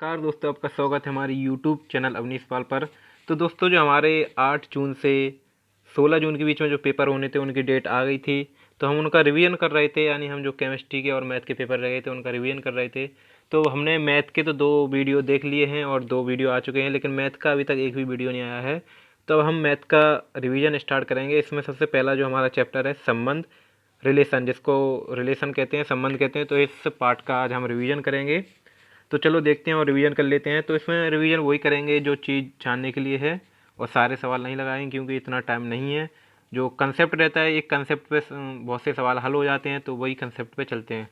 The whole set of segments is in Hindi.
नमस्कार दोस्तों, आपका स्वागत है हमारे यूट्यूब चैनल अवनीश पाल पर। तो दोस्तों, जो हमारे 8 जून से 16 जून के बीच में जो पेपर होने थे उनकी डेट आ गई थी। तो हम उनका रिवीजन कर रहे थे, यानी हम जो केमिस्ट्री के और मैथ के पेपर रह गए थे उनका रिवीजन कर रहे थे। तो हमने मैथ के तो 2 वीडियो देख लिए हैं और 2 वीडियो आ चुके हैं, लेकिन मैथ का अभी तक एक भी वीडियो नहीं आया है। तो अब हम मैथ का रिवीजन स्टार्ट करेंगे। इसमें सबसे पहला जो हमारा चैप्टर है संबंध, रिलेशन, जिसको रिलेशन कहते हैं, संबंध कहते हैं। तो इस पार्ट का आज हम रिवीजन करेंगे। तो चलो देखते हैं और रिवीजन कर लेते हैं। तो इसमें रिवीजन वही करेंगे जो चीज़ जानने के लिए है, और सारे सवाल नहीं लगाएंगे क्योंकि इतना टाइम नहीं है। जो कंसेप्ट रहता है, एक कंसेप्ट पे बहुत से सवाल हल हो जाते हैं, तो वही कंसेप्ट पे चलते हैं।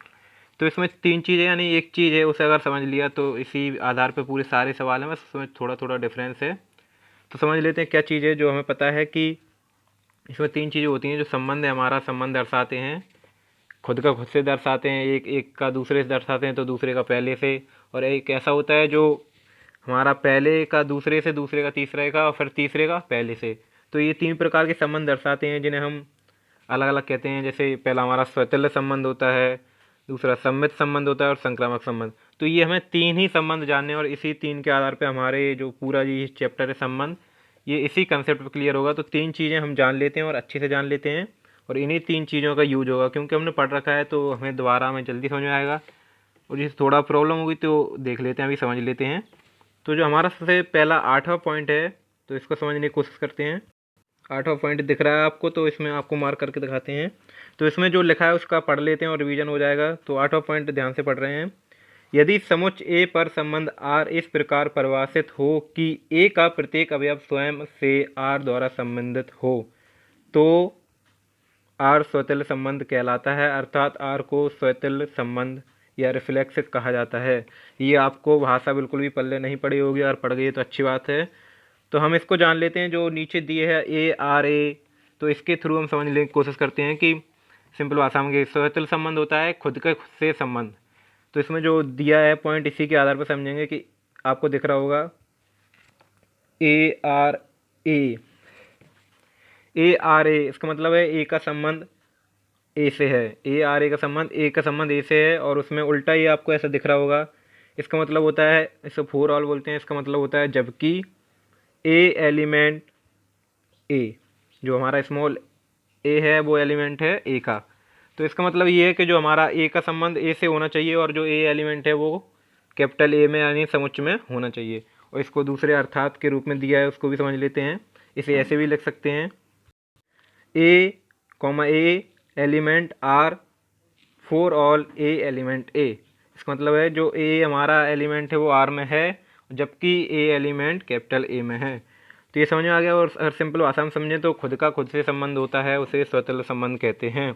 तो इसमें 3 चीज़ें, यानी एक चीज़ है उसे अगर समझ लिया तो इसी आधार पे पूरे सारे सवाल हैं, बस उसमें थोड़ा थोड़ा डिफरेंस है। तो समझ लेते हैं क्या चीज़ है। जो हमें पता है कि इसमें 3 चीज़ें होती हैं। जो संबंध है, हमारा संबंध दर्शाते हैं, खुद का खुद से दर्शाते हैं, एक एक का दूसरे से दर्शाते हैं, तो दूसरे का पहले से। और एक ऐसा होता है जो हमारा पहले का दूसरे से, दूसरे का तीसरे का, और फिर तीसरे का पहले से। तो ये 3 प्रकार के संबंध दर्शाते हैं जिन्हें हम अलग अलग कहते हैं। जैसे पहला हमारा स्वतंत्र संबंध होता है, दूसरा सम्मित संबंध होता है, और संक्रामक संबंध। तो ये हमें 3 ही संबंध जानने, और इसी 3 के आधार पे हमारे जो पूरा ये चैप्टर है संबंध, ये इसी कंसेप्ट पर क्लियर होगा। तो 3 चीज़ें हम जान लेते हैं और अच्छे से जान लेते हैं, और इन्हीं 3 चीज़ों का यूज होगा, क्योंकि हमने पढ़ रखा है तो हमें दोबारा हमें जल्दी समझ में आएगा। और जिसे थोड़ा प्रॉब्लम होगी तो देख लेते हैं, अभी समझ लेते हैं। तो जो हमारा सबसे पहला 8वां पॉइंट है, तो इसको समझने की कोशिश करते हैं। 8वां पॉइंट दिख रहा है आपको, तो इसमें आपको मार्क करके दिखाते हैं। तो इसमें जो लिखा है उसका पढ़ लेते हैं और रिवीजन हो जाएगा। तो 8वां पॉइंट ध्यान से पढ़ रहे हैं। यदि समुच्चय ए पर संबंध आर इस प्रकार परिभाषित हो कि ए का प्रत्येक अवयव स्वयं से आर द्वारा संबंधित हो, तो आर स्वतुल्य संबंध कहलाता है, अर्थात आर को स्वतुल्य संबंध या रिफ्लेक्सिव कहा जाता है। ये आपको भाषा बिल्कुल भी पल्ले नहीं पड़ी होगी, और पड़ गई तो अच्छी बात है। तो हम इसको जान लेते हैं। जो नीचे दिए है ए आर ए, तो इसके थ्रू हम समझने की कोशिश करते हैं कि सिंपल भाषा में स्वतुल्य संबंध होता है खुद के खुद से संबंध। तो इसमें जो दिया है पॉइंट, इसी के आधार पर समझेंगे कि आपको दिख रहा होगा A R A. A R A इसका मतलब है ए का संबंध ए से है। ए आर ए का संबंध, ए का संबंध ए से है, और उसमें उल्टा ही आपको ऐसा दिख रहा होगा। इसका मतलब होता है, इसे फोर ऑल बोलते हैं। इसका मतलब होता है जबकि ए एलिमेंट ए, जो हमारा स्मॉल ए है वो एलिमेंट है ए का। तो इसका मतलब ये है कि जो हमारा ए का संबंध ए से होना चाहिए, और जो ए एलिमेंट है वो कैपिटल ए में यानी समुच्चय में होना चाहिए। और इसको दूसरे अर्थात के रूप में दिया है, उसको भी समझ लेते हैं। इसे ऐसे भी लिख सकते हैं, A comma A element R for all A element A. इसका मतलब है जो ए हमारा एलिमेंट है वो आर में है, जबकि ए एलिमेंट कैपिटल ए में है। तो ये समझ में आ गया। और अगर सिंपल भाषा में समझें तो खुद का खुद से संबंध होता है, उसे स्वतंत्र संबंध कहते हैं।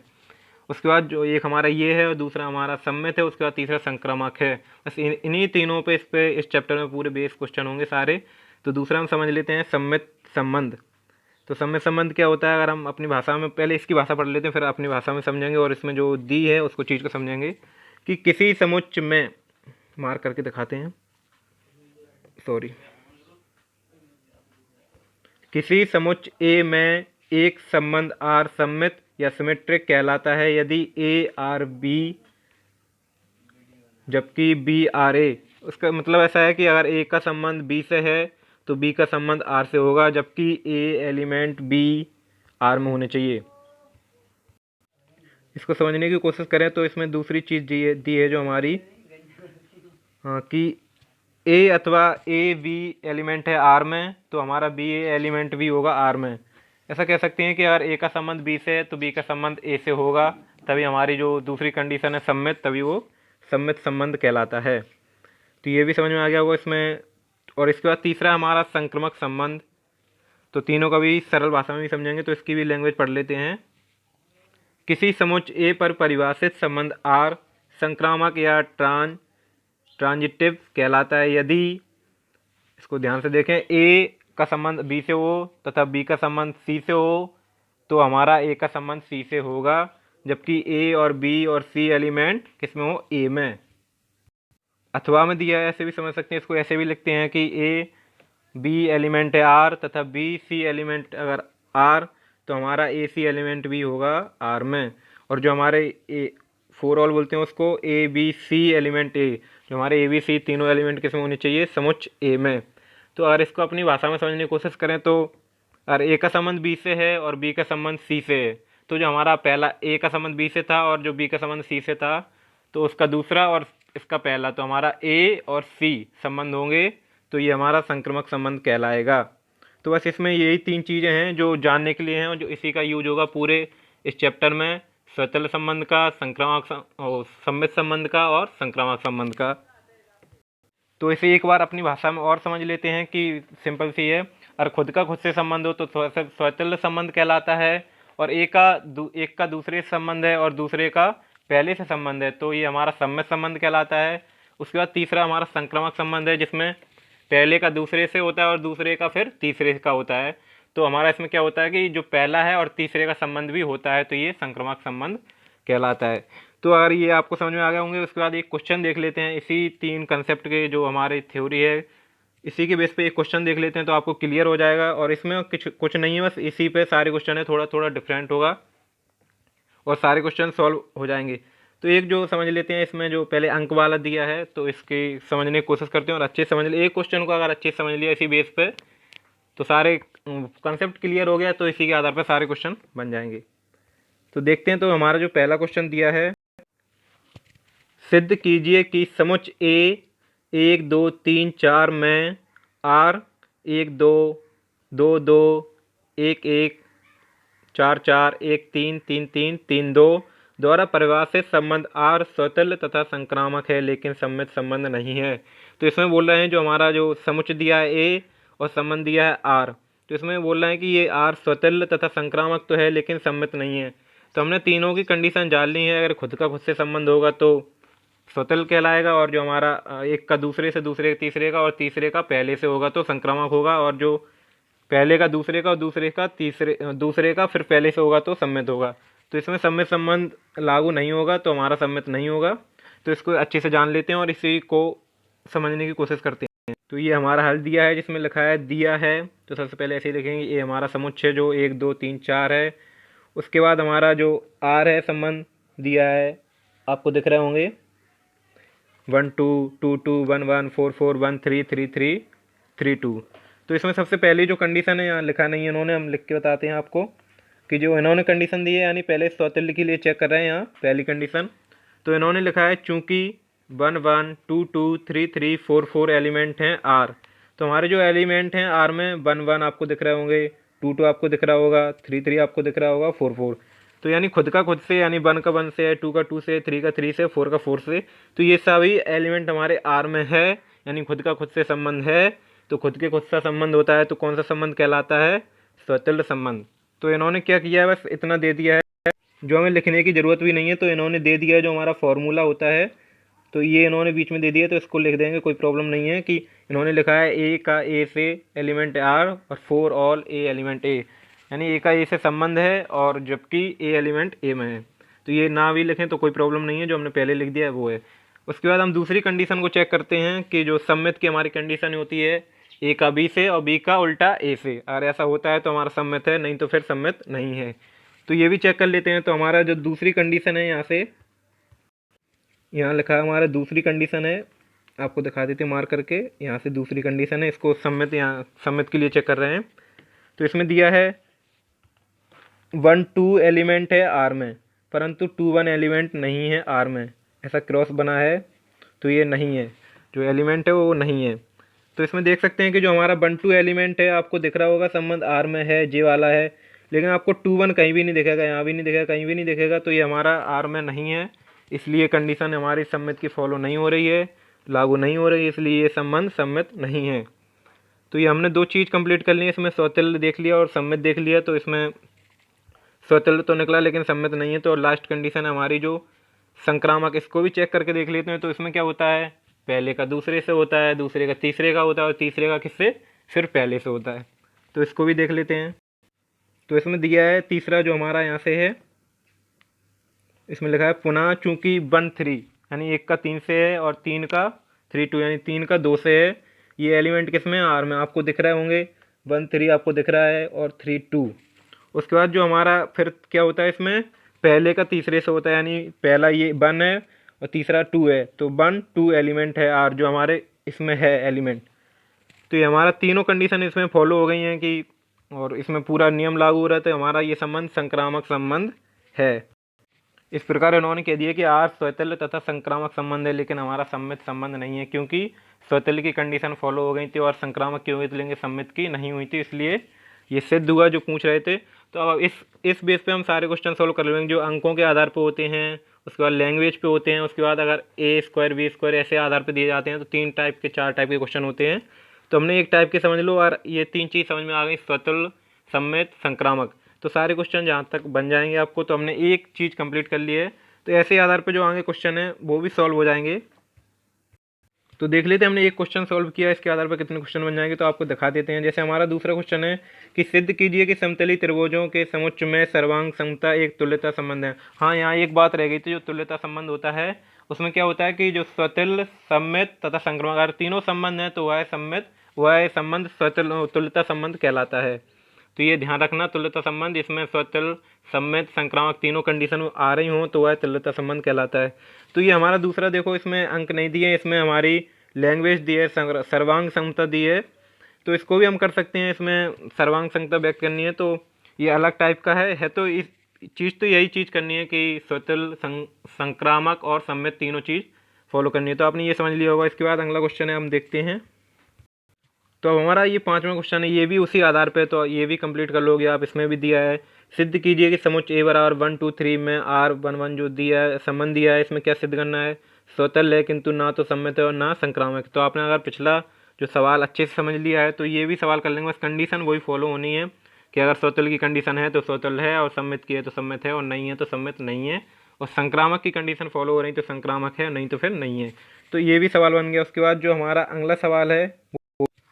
उसके बाद जो एक हमारा ये है, और दूसरा हमारा सम्मित है, उसके बाद तीसरा संक्रामक है। बस इन्हीं तीनों पे इस चैप्टर में पूरे बेस क्वेश्चन होंगे सारे। तो दूसरा हम समझ लेते हैं सम्मित संबंध। तो सम्मित संबंध क्या होता है, अगर हम अपनी भाषा में, पहले इसकी भाषा पढ़ लेते हैं फिर अपनी भाषा में समझेंगे, और इसमें जो दी है उसको चीज़ को समझेंगे। कि किसी समुच्चय में, मार्क करके दिखाते हैं, सॉरी, किसी समुच्चय ए में एक संबंध आर सम्मित या सिमेट्रिक कहलाता है यदि ए आर बी जबकि बी आर ए। उसका मतलब ऐसा है कि अगर ए का संबंध बी से है तो बी का संबंध आर से होगा, जबकि ए एलिमेंट बी आर में होने चाहिए। इसको समझने की कोशिश करें तो इसमें दूसरी चीज़ दी है जो हमारी, हाँ, कि ए अथवा ए बी एलिमेंट है आर में, तो हमारा बी ए एलिमेंट भी होगा आर में। ऐसा कह सकते हैं कि अगर ए का संबंध बी से है तो बी का संबंध ए से होगा, तभी हमारी जो दूसरी कंडीशन है सम्मित, तभी वो सम्मित संबंध कहलाता है। तो ये भी समझ में आ गया होगा इसमें। और इसके बाद तीसरा हमारा संक्रामक संबंध। तो तीनों का भी सरल भाषा में भी समझेंगे, तो इसकी भी लैंग्वेज पढ़ लेते हैं। किसी समुच्चय ए पर परिभाषित संबंध आर संक्रामक या ट्रांजिटिव कहलाता है यदि, इसको ध्यान से देखें, ए का संबंध बी से हो तथा बी का संबंध सी से हो, तो हमारा ए का संबंध सी से होगा, जबकि ए और बी और सी एलिमेंट किस में हो, ए में। अथवा में दिया है, ऐसे भी समझ सकते हैं। इसको ऐसे भी लिखते हैं कि ए बी एलिमेंट है आर तथा बी सी एलिमेंट अगर आर, तो हमारा ए सी एलिमेंट भी होगा आर में। और जो हमारे ए फोर ऑल बोलते हैं उसको ए बी सी एलिमेंट ए, जो हमारे ABC तीनों एलिमेंट किस में होने चाहिए, समुच्चय ए में। तो अगर इसको अपनी भाषा में समझने की कोशिश करें तो अगर ए का संबंध बी से है और बी का संबंध सी से है, तो जो हमारा पहला ए का संबंध बी से था और जो बी का संबंध सी से था, तो उसका दूसरा और इसका पहला, तो हमारा ए और सी संबंध होंगे, तो ये हमारा संक्रामक संबंध कहलाएगा। तो बस इसमें यही 3 चीज़ें हैं जो जानने के लिए हैं और जो इसी का यूज होगा पूरे इस चैप्टर में, स्वतंत्र संबंध का, सम्मित संबंध का और संक्रामक संबंध का। तो इसे एक बार अपनी भाषा में और समझ लेते हैं कि सिंपल सी है। और खुद का खुद से संबंध हो तो स्वतंत्र संबंध कहलाता है, और एक का दूसरे से संबंध है और दूसरे का पहले से संबंध है, तो ये हमारा सम्मित संबंध कहलाता है। उसके बाद तीसरा हमारा संक्रामक संबंध है, जिसमें पहले का दूसरे से होता है और दूसरे का फिर तीसरे का होता है। तो हमारा इसमें क्या होता है कि जो पहला है और तीसरे का संबंध भी होता है, तो ये संक्रामक संबंध कहलाता है। तो अगर ये आपको समझ में आ गए होंगे, उसके बाद एक क्वेश्चन देख लेते हैं इसी 3 कंसेप्ट के, जो हमारी थ्योरी है इसी के बेस पे एक क्वेश्चन देख लेते हैं, तो आपको क्लियर हो जाएगा। और इसमें कुछ नहीं है, बस इसी पे सारे क्वेश्चन है, थोड़ा थोड़ा डिफरेंट होगा और सारे क्वेश्चन सॉल्व हो जाएंगे। तो एक जो समझ लेते हैं, इसमें जो पहले अंक वाला दिया है, तो इसकी समझने की कोशिश करते हैं और अच्छे समझ लिए। एक क्वेश्चन को अगर अच्छे से समझ लिया इसी बेस पे, तो सारे कंसेप्ट क्लियर हो गया, तो इसी के आधार पर सारे क्वेश्चन बन जाएंगे। तो देखते हैं। तो हमारा जो पहला क्वेश्चन दिया है, सिद्ध कीजिए कि समुच्चय ए 1 2 3 4 में R 1 2 2 2 1 1 4 4 1 3 3 3 3 2 द्वारा परिभाषित संबंध R स्वतंत्र तथा संक्रामक है लेकिन सम्मित संबंध नहीं है। तो इसमें बोल रहे हैं जो हमारा जो समुच्चय दिया है A और संबंध दिया है R, तो इसमें बोल रहे हैं कि ये R स्वतंत्र तथा संक्रामक तो है लेकिन सम्मित नहीं है। तो हमने तीनों की कंडीशन जान ली है। अगर खुद का खुद से संबंध होगा तो स्वतंत्र कहलाएगा, और जो हमारा एक का दूसरे से, दूसरे तीसरे का और तीसरे का पहले से होगा तो संक्रामक होगा, और जो पहले का दूसरे का और दूसरे का दूसरे का फिर पहले से होगा तो सम्मित होगा। तो इसमें सम्मित संबंध लागू नहीं होगा, तो हमारा सम्मित नहीं होगा। तो इसको अच्छे से जान लेते हैं और इसी को समझने की कोशिश करते हैं। तो ये हमारा हल दिया है, जिसमें लिखा है दिया है, तो सबसे पहले ऐसे ही लिखेंगे, ये हमारा समुच्चय जो 1 2 3 4 है। उसके बाद हमारा जो R है संबंध दिया है, आपको दिख रहे होंगे 1 2 2 2 1 1 4 4 1 3 3 3 3 2। तो इसमें सबसे पहली जो कंडीशन है यहाँ लिखा नहीं है इन्होंने, हम लिख के बताते हैं आपको कि जो इन्होंने कंडीशन दी है, यानी पहले स्वतंत्र के लिए चेक कर रहे हैं यहाँ पहली कंडीशन। तो इन्होंने लिखा है चूंकि 1 1 2 2 3 3 4 4 एलिमेंट हैं R, तो हमारे जो एलिमेंट हैं R में 1 1 आपको दिख रहे होंगे, 2 2 आपको दिख रहा होगा, 3 3 आपको दिख रहा होगा, 4 4। तो यानी खुद का खुद से, यानी 1 का 1 से है, 2 का 2 से, 3 का 3 से, 4 का 4 से, तो ये सभी एलिमेंट हमारे R में है, यानी खुद का खुद से संबंध है। तो खुद के खुद सा संबंध होता है तो कौन सा संबंध कहलाता है, स्वतंत्र संबंध। तो इन्होंने क्या किया है, बस इतना दे दिया है, जो हमें लिखने की ज़रूरत भी नहीं है, तो इन्होंने दे दिया है जो हमारा फॉर्मूला होता है, तो ये इन्होंने बीच में दे दिया, तो इसको लिख देंगे, कोई प्रॉब्लम नहीं है। कि इन्होंने लिखा है ए का ए से एलिमेंट R और फॉर ऑल ए एलिमेंट ए, यानी ए का ए से संबंध है और जबकि ए एलिमेंट ए में है। तो ये ना भी लिखें तो कोई प्रॉब्लम नहीं है, जो हमने पहले लिख दिया है वो है। उसके बाद हम दूसरी कंडीशन को चेक करते हैं कि जो सम्मित की हमारी कंडीशन होती है, ए का बी से और बी का उल्टा ए से, अगर ऐसा होता है तो हमारा सम्मित है, नहीं तो फिर सम्मित नहीं है। तो ये भी चेक कर लेते हैं। तो हमारा जो दूसरी कंडीशन है, यहाँ से यहाँ लिखा है हमारा दूसरी कंडीशन है, आपको दिखा देते हैं मार्क करके, यहाँ से दूसरी कंडीशन है, इसको सम्मित, यहाँ सम्मित के लिए चेक कर रहे हैं। तो इसमें दिया है 1 2 एलिमेंट है R में, परंतु 2 1 एलिमेंट नहीं है R में, ऐसा क्रॉस बना है, तो ये नहीं है, जो एलिमेंट है वो नहीं है। तो इसमें देख सकते हैं कि जो हमारा 1 2 एलिमेंट है, आपको दिख रहा होगा संबंध R में है, जे वाला है, लेकिन आपको 2 1 कहीं भी नहीं दिखेगा, यहाँ भी नहीं दिखेगा, कहीं भी नहीं दिखेगा, तो ये हमारा R में नहीं है, इसलिए कंडीशन हमारी सम्मित की फॉलो नहीं हो रही है, लागू नहीं हो रही है, इसलिए ये संबंध सम्मित नहीं है। तो ये हमने 2 चीज़ कंप्लीट कर ली, इसमें स्वतंत्र देख लिया और सम्मित देख लिया। तो इसमें स्वतंत्र तो निकला लेकिन सम्मित नहीं है। तो लास्ट कंडीशन हमारी जो संक्रामक, इसको भी चेक करके देख लेते हैं। तो इसमें क्या होता है, पहले का दूसरे से होता है, दूसरे का तीसरे का होता है, और तीसरे का किससे, फिर पहले से होता है। तो इसको भी देख लेते हैं। तो इसमें दिया है तीसरा जो हमारा यहाँ से है, इसमें लिखा है पुनः चूंकि 1 3, यानी 1 का 3 से है और 3 का 3 2, यानी 3 का 2 से है। ये एलिमेंट किस में, R में, आपको दिख रहे होंगे 1 3 आपको दिख रहा है और 3 2। उसके बाद जो हमारा फिर क्या होता है, इसमें पहले का तीसरे से होता है, यानी पहला ये 1 है और तीसरा 2 है, तो 1 2 एलिमेंट है आर जो हमारे इसमें है एलिमेंट। तो ये हमारा तीनों कंडीशन इसमें फॉलो हो गई हैं कि, और इसमें पूरा नियम लागू हो रहा है, तो हमारा ये संबंध संक्रामक संबंध है। इस प्रकार इन्होंने कह दिया कि आर स्वतुल्य तथा संक्रामक संबंध है, लेकिन हमारा सम्मित संबंध नहीं है, क्योंकि स्वतुल्य की कंडीशन फॉलो हो गई थी और संक्रामक की हो गई थी लेकिन सम्मित की नहीं हुई थी, इसलिए ये सिद्ध हुआ जो पूछ रहे थे। तो अब इस बेस पे हम सारे क्वेश्चन सोल्व कर लेंगे जो अंकों के आधार पर होते हैं, उसके बाद लैंग्वेज पे होते हैं, उसके बाद अगर ए स्क्वायर बी स्क्वायर ऐसे आधार पर दिए जाते हैं तो 3 टाइप के 4 टाइप के क्वेश्चन होते हैं। तो हमने एक टाइप के समझ लो और ये 3 चीज़ समझ में आ गई, स्वतुल्य, सम्मित, संक्रामक। तो सारे क्वेश्चन जहाँ तक बन जाएंगे आपको, तो हमने एक चीज़ कंप्लीट कर ली है। तो ऐसे आधार पर जो आगे क्वेश्चन है वो भी सॉल्व हो जाएंगे। तो देख लेते हैं हमने एक क्वेश्चन सॉल्व किया, इसके आधार पर कितने क्वेश्चन बन जाएंगे, तो आपको दिखा देते हैं। जैसे हमारा दूसरा क्वेश्चन है कि सिद्ध कीजिए कि समतली त्रिभुजों के समुच्चय में सर्वांग समता एक तुल्यता संबंध है। हाँ, यहाँ एक बात रह गई थी, जो तुल्यता संबंध होता है उसमें क्या होता है कि जो स्वतुल्य, सम्मित तथा संक्रामक, अगर तीनों संबंध हैं तो वह सम्मित, वह संबंध तुल्यता संबंध कहलाता है। तो ये ध्यान रखना, तुल्यता संबंध इसमें स्वतुल्य, सम्मित, संक्रामक तीनों कंडीशन आ रही हों तो वह तुल्यता संबंध कहलाता है। तो ये हमारा दूसरा, देखो इसमें अंक नहीं दिए, इसमें हमारी लैंग्वेज दी है, सर्वांग समता दी है, तो इसको भी हम कर सकते हैं। इसमें सर्वांग समता व्यक्त करनी है तो ये अलग टाइप का है तो इस चीज़ तो यही चीज़ करनी है कि स्वतुल्य, संक्रामक और सम्मित तीनों चीज़ फॉलो करनी है। तो आपने ये समझ लिया होगा। इसके बाद अगला क्वेश्चन है, हम देखते हैं। तो अब हमारा ये 5वां क्वेश्चन है, ये भी उसी आधार पे, तो ये भी कंप्लीट कर लोगे आप। इसमें भी दिया है, सिद्ध कीजिए कि समुच्चय ए बराबर 1 2 3 में R11 जो दिया है, संबंध दिया है, इसमें क्या सिद्ध करना है, स्वतुल्य है किंतु ना तो सम्मित है और ना संक्रामक। तो आपने अगर पिछला जो सवाल अच्छे से समझ लिया है तो ये भी सवाल कर लेंगे, बस कंडीशन वही फॉलो होनी है कि अगर स्वतुल्य की कंडीशन है तो स्वतुल्य है, और सम्मित की है तो सम्मित है, और नहीं है तो सम्मित नहीं है, और संक्रामक की कंडीशन फॉलो हो रही तो संक्रामक है, नहीं तो फिर नहीं है। तो ये भी सवाल बन गया। उसके बाद जो हमारा अगला सवाल है,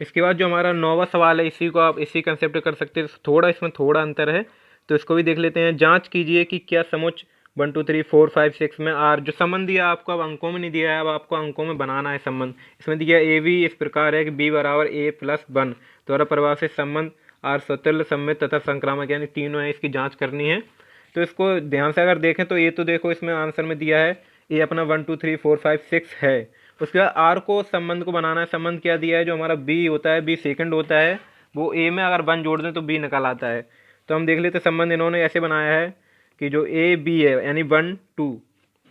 इसके बाद जो हमारा 9वां सवाल है, इसी को आप इसी कंसेप्ट कर सकते हैं, थोड़ा इसमें थोड़ा अंतर है, तो इसको भी देख लेते हैं। जांच कीजिए कि क्या समुच्चय 1 2 3 4 5 6 में आर, जो संबंध दिया आपको अब अंकों में नहीं दिया है, अब आपको अंकों में बनाना है संबंध। इसमें दिया ए बी इस प्रकार है कि बी बराबर ए प्लस 1 द्वारा प्रभाव से संबंध आर स्वतुल्य, सम्मित तथा संक्रामक, यानी तीनों है, इसकी जाँच करनी है। तो इसको ध्यान से अगर देखें तो ये तो देखो इसमें आंसर में दिया है ए अपना 1 2 3 4 5 6 है। उसके बाद आर को संबंध को बनाना है। संबंध क्या दिया है, जो हमारा बी होता है, बी सेकंड होता है, वो ए में अगर 1 जोड़ दें तो बी निकल आता है। तो हम देख लेते हैं, संबंध इन्होंने ऐसे बनाया है कि जो ए बी है यानी 1 2,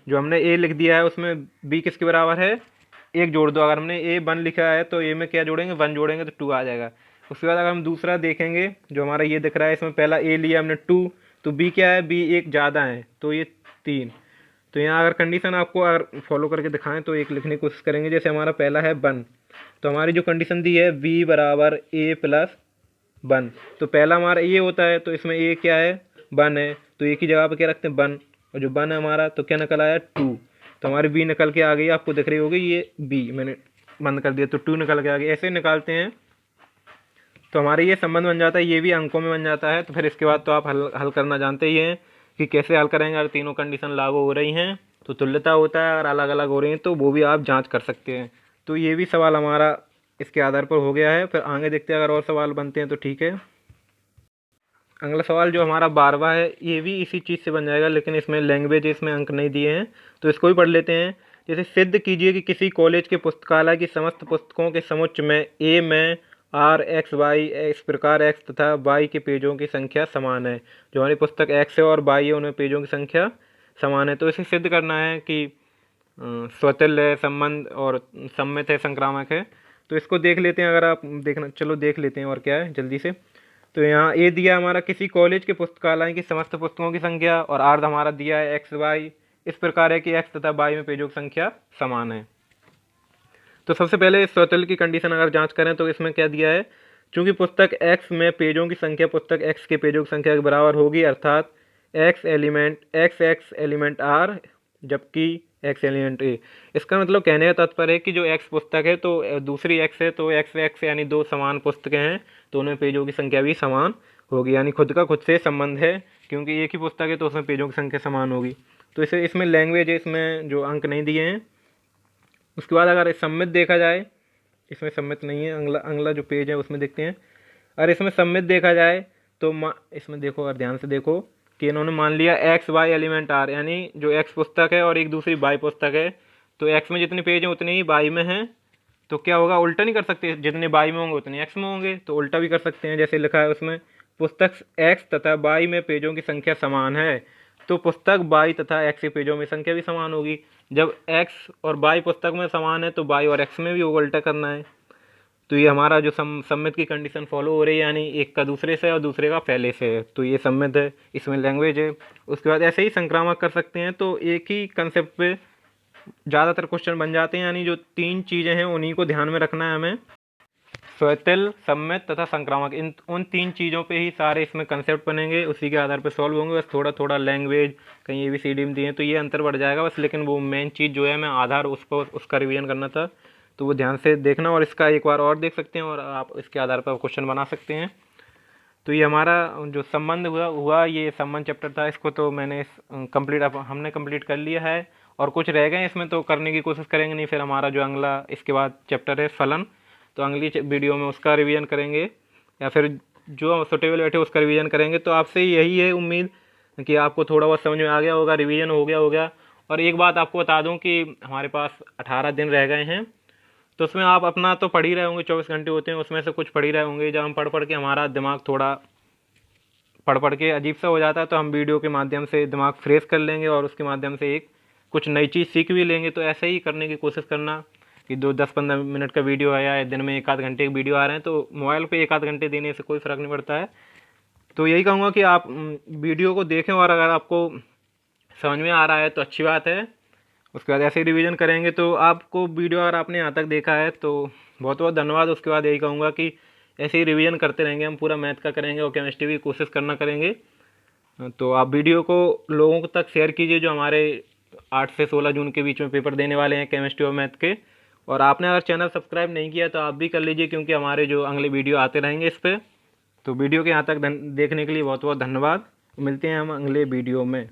जो हमने ए लिख दिया है उसमें बी किसके बराबर है, 1 जोड़ दो। अगर हमने ए 1 लिखा है तो ए में क्या जोड़ेंगे, 1 जोड़ेंगे तो 2 आ जाएगा। उसके बाद अगर हम दूसरा देखेंगे, जो हमारा ये दिख रहा है, इसमें पहला ए लिया हमने 2, तो बी क्या है, बी 1 ज़्यादा है तो ये 3। तो यहाँ अगर कंडीशन आपको अगर फॉलो करके दिखाएं तो एक लिखने की कोशिश करेंगे। जैसे हमारा पहला है 1, तो हमारी जो कंडीशन दी है v बराबर a प्लस 1, तो पहला हमारा ये होता है, तो इसमें a क्या है, 1 है, तो एक ही जगह पर क्या रखते हैं 1, और जो 1 है हमारा तो क्या निकल आया 2, तो हमारी b निकल के आ गई, आपको दिख रही होगी ये b मैंने बंद कर दिया, तो 2 निकल के आ गई। ऐसे निकालते हैं तो हमारे ये संबंध बन जाता है, ये भी अंकों में बन जाता है। तो फिर इसके बाद तो आप हल करना जानते ही हैं कि कैसे हल करेंगे। अगर तीनों कंडीशन लागू हो रही हैं तो तुल्यता होता है, और अलग अलग हो रही हैं तो वो भी आप जांच कर सकते हैं। तो ये भी सवाल हमारा इसके आधार पर हो गया है। फिर आगे देखते हैं, अगर और सवाल बनते हैं तो ठीक है। अगला सवाल जो हमारा 12वां है, ये भी इसी चीज़ से बन जाएगा, लेकिन इसमें लैंग्वेज, इसमें अंक नहीं दिए हैं, तो इसको भी पढ़ लेते हैं। जैसे सिद्ध कीजिए कि किसी कॉलेज के पुस्तकालय की समस्त पुस्तकों के समुच्चय में ए में आर एक्स वाई इस प्रकार एक्स तथा वाई के पेजों की संख्या समान है। जो हमारी पुस्तक एक्स है और वाई है, उनमें पेजों की संख्या समान है। तो इसे सिद्ध करना है कि स्वतुल्य है, संबंध और सम्मित है, संक्रामक है। तो इसको देख लेते हैं, अगर आप देखना, चलो देख लेते हैं और क्या है जल्दी से। तो यहाँ ए दिया हमारा किसी कॉलेज के पुस्तकालय की समस्त पुस्तकों की संख्या, और आर हमारा दिया है एक्स वाई इस प्रकार है कि एक्स तथा वाई में पेजों की संख्या समान है। तो सबसे पहले स्वतुल्य की कंडीशन अगर जांच करें तो इसमें क्या दिया है, चूंकि पुस्तक एक्स में पेजों की संख्या पुस्तक एक्स के पेजों की संख्या के बराबर होगी, अर्थात एक्स एक्स एलिमेंट आर जबकि एक्स एलिमेंट ए। इसका मतलब कहने का तात्पर्य है कि जो एक्स पुस्तक है तो दूसरी एक्स है, तो एक्स एक्स यानी 2 समान पुस्तकें हैं तो उनमें पेजों की संख्या भी समान होगी, यानी खुद का खुद से संबंध है, क्योंकि एक ही पुस्तक है तो उसमें पेजों की संख्या समान होगी। तो इसे इसमें लैंग्वेज है, इसमें जो अंक नहीं दिए हैं। उसके बाद अगर सम्मित देखा जाए, इसमें सम्मित नहीं है, अगला जो पेज है उसमें देखते हैं। अगर इसमें सम्मित देखा जाए तो इसमें देखो, अगर ध्यान से देखो कि इन्होंने मान लिया एक्स वाई एलिमेंट आर, यानी जो एक्स पुस्तक है और एक दूसरी वाई पुस्तक है, तो एक्स में जितने पेज हैं उतने ही वाई में हैं। तो क्या होगा, उल्टा नहीं कर सकते, जितने वाई में होंगे उतने एक्स में होंगे, तो उल्टा भी कर सकते हैं। जैसे लिखा है उसमें, पुस्तक एक्स तथा वाई में पेजों की संख्या समान है, तो पुस्तक वाई तथा एक्स के पेजों में संख्या भी समान होगी। जब एक्स और वाई पुस्तक में समान है तो वाई और एक्स में भी होगा, उल्टा करना है। तो ये हमारा जो सम्मित की कंडीशन फॉलो हो रही है, यानी एक का दूसरे से और दूसरे का पहले से है, तो ये सम्मित है, इसमें लैंग्वेज है। उसके बाद ऐसे ही संक्रामक कर सकते हैं, तो एक ही कंसेप्ट पे ज़्यादातर क्वेश्चन बन जाते हैं, यानी जो 3 चीज़ें हैं उन्हीं को ध्यान में रखना है हमें। स्वैतिल, सम्मित तथा संक्रामक, इन उन 3 चीज़ों पे ही सारे इसमें कंसेप्ट बनेंगे, उसी के आधार पे सॉल्व होंगे। बस थोड़ा थोड़ा लैंग्वेज, कहीं ABCD में दिए हैं तो ये अंतर बढ़ जाएगा बस, लेकिन वो मेन चीज़ जो है मैं आधार उस पर उसका रिवीजन करना था, तो वो ध्यान से देखना। और इसका एक बार और देख सकते हैं और आप इसके आधार पर क्वेश्चन बना सकते हैं। तो ये हमारा जो संबंध हुआ ये संबंध चैप्टर था, इसको तो मैंने कंप्लीट हमने कंप्लीट कर लिया है, और कुछ रह गए इसमें तो करने की कोशिश करेंगे, नहीं फिर हमारा जो अगला इसके बाद चैप्टर है फलन, तो अगली वीडियो में उसका रिवीजन करेंगे, या फिर जो सुटेबल बैठे उसका रिवीजन करेंगे। तो आपसे यही है उम्मीद कि आपको थोड़ा बहुत समझ में आ गया होगा, रिवीजन हो गया। और एक बात आपको बता दूं कि हमारे पास 18 दिन रह गए हैं, तो उसमें आप अपना तो पढ़ ही रहे होंगे, 24 घंटे होते हैं, उसमें से कुछ पढ़ ही रहे होंगे। जब हम पढ़ के हमारा दिमाग थोड़ा पढ़ के अजीब सा हो जाता है, तो हम वीडियो के माध्यम से दिमाग फ्रेश कर लेंगे और उसके माध्यम से एक कुछ नई चीज़ सीख भी लेंगे। तो ऐसे ही करने की कोशिश करना कि 10-15 मिनट का वीडियो आया है, दिन में 1-आध घंटे की वीडियो आ रहे हैं, तो मोबाइल पे 1-आध घंटे देने से कोई फ़र्क नहीं पड़ता है। तो यही कहूँगा कि आप वीडियो को देखें, और अगर आपको समझ में आ रहा है तो अच्छी बात है। उसके बाद ऐसे ही रिवीजन करेंगे। तो आपको वीडियो अगर आपने यहाँ तक देखा है तो बहुत बहुत धन्यवाद। उसके बाद यही कहूँगा कि ऐसे ही रिवीजन करते रहेंगे, हम पूरा मैथ का करेंगे और केमिस्ट्री की कोशिश करना करेंगे। तो आप वीडियो को लोगों तक शेयर कीजिए जो हमारे 8 से 16 जून के बीच में पेपर देने वाले हैं केमिस्ट्री और मैथ के। और आपने अगर चैनल सब्सक्राइब नहीं किया तो आप भी कर लीजिए, क्योंकि हमारे जो अगले वीडियो आते रहेंगे इस पर। तो वीडियो के यहाँ तक देखने के लिए बहुत बहुत धन्यवाद। मिलते हैं हम अगले वीडियो में।